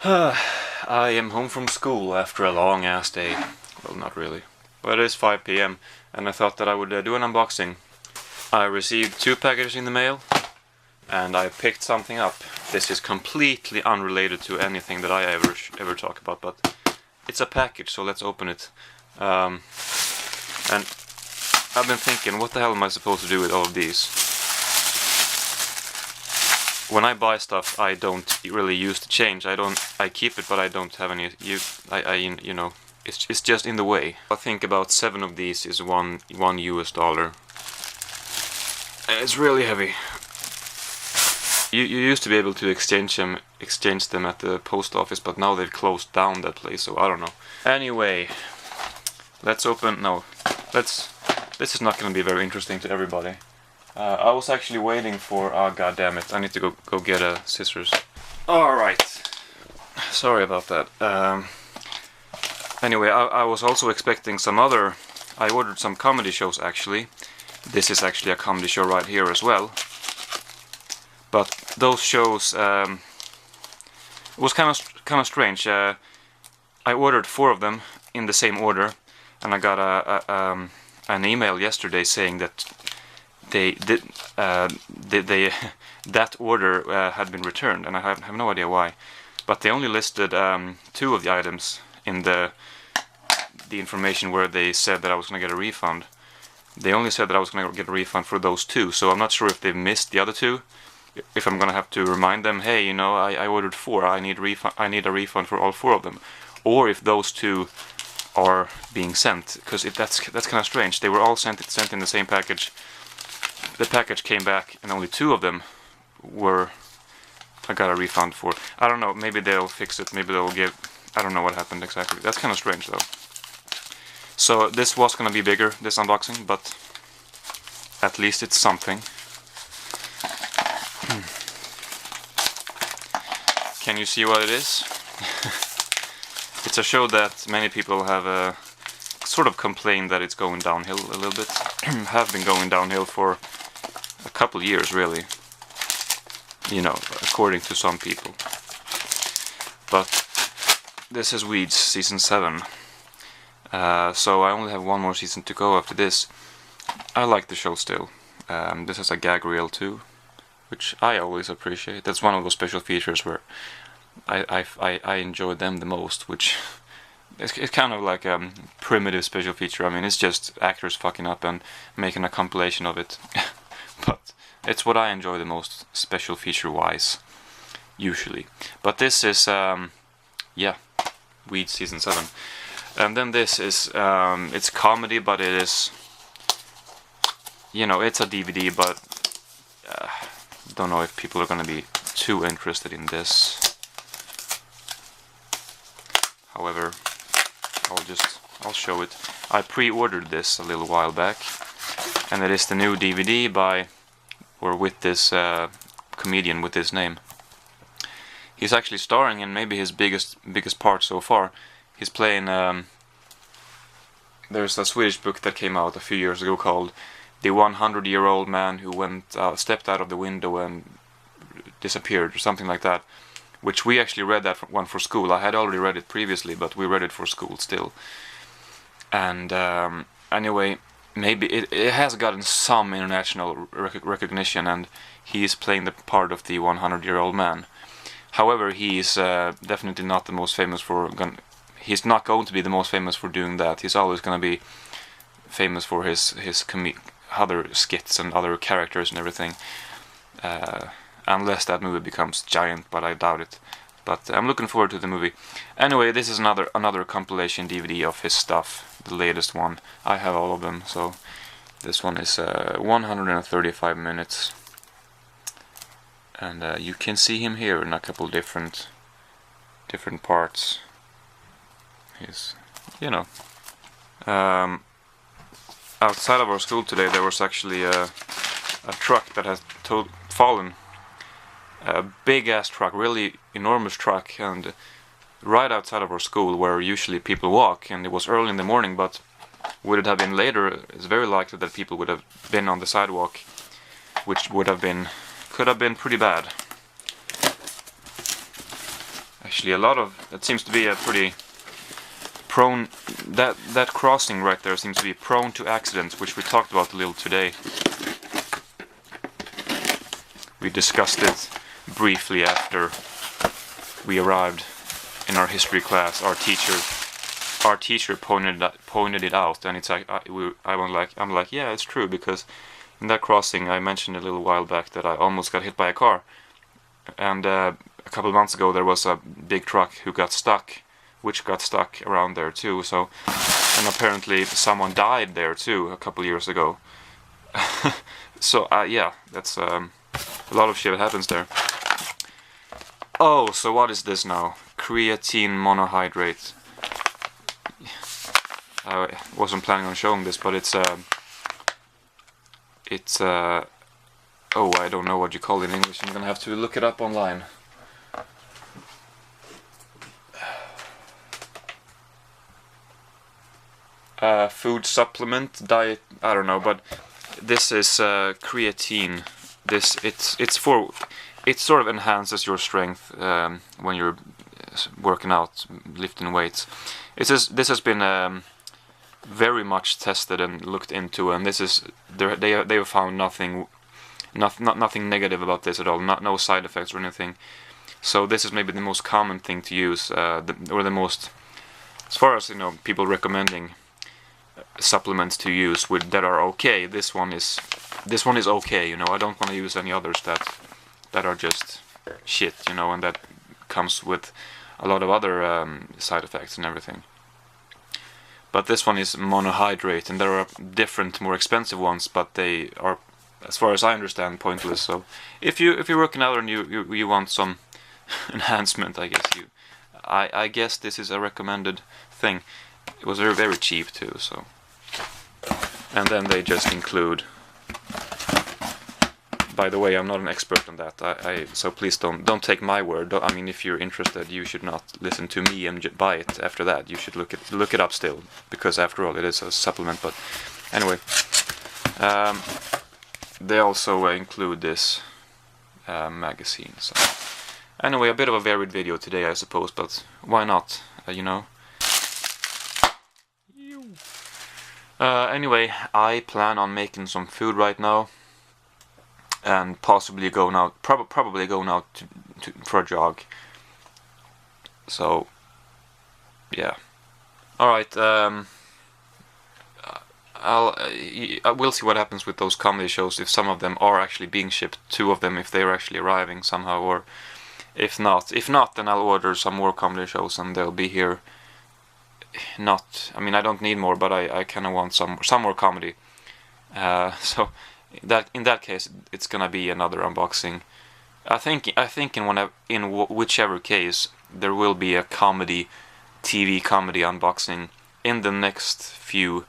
I am home from school after a long ass day. Well, not really. But it is 5 p.m. and I thought that I would do an unboxing. I received 2 packages in the mail and I picked something up. This is completely unrelated to anything that I ever talk about, but it's a package, so let's open it. And I've been thinking, what the hell am I supposed to do with all of these? When I buy stuff, I don't really use the change. I keep it, but I don't have any use. You know, it's just in the way. I think about 7 of these is one US dollar. And it's really heavy. You used to be able to exchange them at the post office, but now they've closed down that place, so I don't know. Anyway, let's open. No, let's. This is not going to be very interesting to everybody. I was actually waiting for. Oh, god damn it! I need to go get scissors. All right. Sorry about that. Anyway, I was also expecting some other. I ordered some comedy shows actually. This is actually a comedy show right here as well. But those shows was kind of strange. I ordered 4 of them in the same order, and I got an email yesterday saying that that order had been returned, and I have no idea why. But they only listed 2 of the items in the information where they said that I was going to get a refund. They only said that I was going to get a refund for those 2, so I'm not sure if they missed the other 2. If I'm going to have to remind them, hey, you know, I ordered 4, I need a refund for all 4 of them, or if those 2 are being sent, because that's kind of strange. They were all sent in the same package. The package came back, and only 2 of them I got a refund for. I don't know. Maybe they'll fix it. Maybe they'll give. I don't know what happened exactly. That's kind of strange, though. So this was gonna be bigger, this unboxing, but at least it's something. Can you see what it is? It's a show that many people have sort of complained that it's going downhill a little bit. Have been going downhill for a couple years, really. You know, according to some people. But this is Weeds season 7. So I only have 1 more season to go after this. I like the show still. This is a gag reel too, which I always appreciate. That's one of those special features where I enjoy them the most, which it's kind of like a primitive special feature. I mean, it's just actors fucking up and making a compilation of it. But it's what I enjoy the most, special feature wise, usually. But this is yeah, Weed season 7. And then this is it's comedy, but it is, you know, it's a DVD, but don't know if people are gonna be too interested in this. However, I'll show it. I pre-ordered this a little while back, and it is the new DVD with this comedian with this name. He's actually starring in maybe his biggest part so far. He's playing. There's a Swedish book that came out a few years ago called "The 100-Year-Old Man Who Stepped Out of the Window and Disappeared," or something like that. Which we actually read that one for school. I had already read it previously, but we read it for school still. And anyway, maybe it has gotten some international recognition, and he is playing the part of the 100-year-old man. However, he is definitely not the most famous for. He's not going to be the most famous for doing that. He's always going to be famous for his other skits and other characters and everything. Unless that movie becomes giant, but I doubt it. But I'm looking forward to the movie. Anyway, this is another compilation DVD of his stuff, the latest one. I have all of them, so this one is 135 minutes. And you can see him here in a couple different parts. He's, you know, outside of our school today there was actually a truck that has fallen. A big ass truck, really enormous truck, and right outside of our school where usually people walk, and it was early in the morning, but would it have been later, it's very likely that people would have been on the sidewalk, which could have been pretty bad. A actually. It seems to be a pretty prone, that crossing right there seems to be prone to accidents, which we talked about a little today. We discussed it briefly after we arrived in our history class. Our teacher pointed it out, and it's like I'm like, yeah, it's true, because in that crossing I mentioned a little while back that I almost got hit by a car, and a couple of months ago there was a big truck who got stuck, which got stuck around there too. So, and apparently someone died there too a couple years ago. So yeah, that's a lot of shit happens there. Oh, so what is this now? Creatine monohydrate. I wasn't planning on showing this, but it's oh, I don't know what you call it in English. I'm gonna have to look it up online. Food supplement, diet, I don't know, but this is creatine. It sort of enhances your strength when you're working out, lifting weights. This has been very much tested and looked into, and they have found nothing negative about this at all. No side effects or anything. So this is maybe the most common thing to use, or the most, as far as people recommending supplements to use that are okay. This one is okay. I don't want to use any others that are just shit. And that comes with a lot of other side effects and everything. But this one is monohydrate, and there are different, more expensive ones, but they are, as far as I understand, pointless. So if you're working out and you want some enhancement, I guess this is a recommended thing. It was very, very cheap too. So, and then they just include. By the way, I'm not an expert on that. So please don't take my word. I mean, if you're interested, you should not listen to me and buy it after that. You should look it up still, because after all, it is a supplement. But anyway, they also include this magazine. So anyway, a bit of a varied video today, I suppose. But why not? Anyway, I plan on making some food right now. And possibly going out, probably going out for a jog. So, yeah. All right. We'll see what happens with those comedy shows. If some of them are actually being shipped, 2 of them, if they're actually arriving somehow, or if not, then I'll order some more comedy shows and they'll be here. I mean, I don't need more, but I kind of want some more comedy. So. In that case, it's gonna be another unboxing. I think in whichever case, there will be a TV comedy unboxing in the next few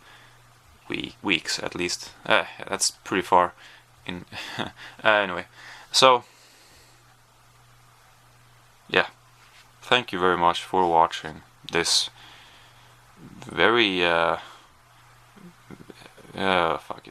weeks at least. That's pretty far in. Anyway, so yeah, thank you very much for watching this very fuck.